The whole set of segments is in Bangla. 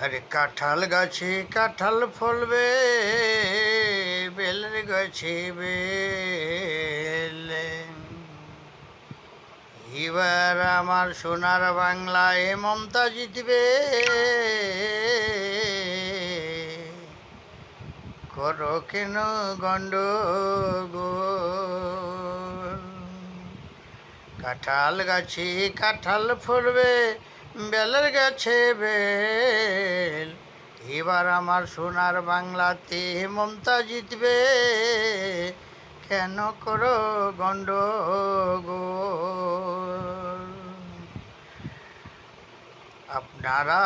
আরে কাঁঠাল গাছে কাঁঠাল ফলবে, বেলের গাছে বেল। এবার আমার সোনার বাংলায় মমতা জিতবে, করো কেন গন্ডগোল। কাঁঠাল গাছে কাঁঠাল ফলবে, বেলের গাছে বেল। এবার আমার সোনার বাংলাতে মমতা জিতবে, কেন করো গন্ডগোল। আপনারা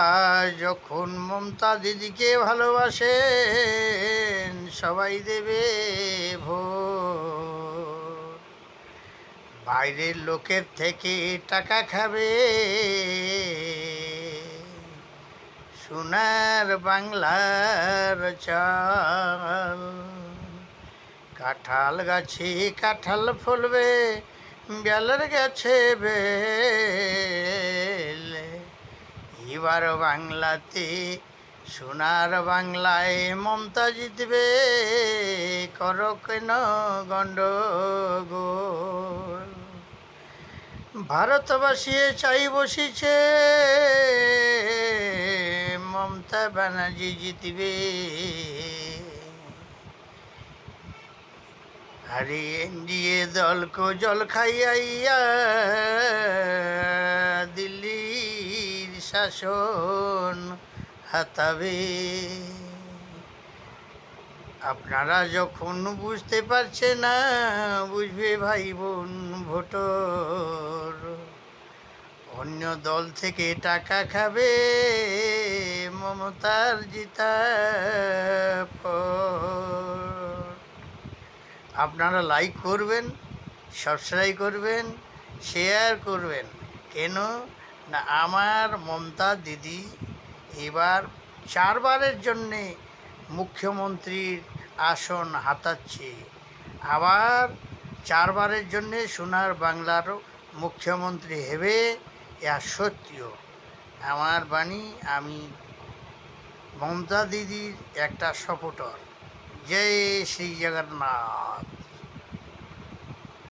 যখন মমতা দিদিকে ভালোবাসেন, সবাই দেবে ভোট। বাইরের লোকের থেকে টাকা খাবে, সোনার বাংলার চাল। কাঁঠাল গাছে কাঁঠাল ফলবে, বেলের গাছে বেল। এবার বাংলাতে সোনার বাংলায় মমতা জিতবে, করো কেন গন্ডগোল। ভারতবাসী চাই বসিছে, মমতা ব্যানার্জি জিতবে। আরে এনডিএ দলকে জল খাইয়া দিল্লির শাসন হাতাবে। আপনারা যখন বুঝতে পারছে না, বুঝবে ভাই বোন ভোটর। অন্য দল থেকে টাকা খাবে, মমতার জিতা পর। আপনারা লাইক করবেন, সাবস্ক্রাইব করবেন, শেয়ার করবেন। কেন না, আমার মমতা দিদি এবার 4বারের জন্যে মুখ্যমন্ত্রীর আসন হাতাচ্ছে। আবার 4বারের জন্যে সোনার বাংলারও মুখ্যমন্ত্রী হবে, ইয়া সত্যিও আমার বাণী। আমি মমতা দিদির একটা সাপোর্টার। জয় শ্রী জগন্নাথ।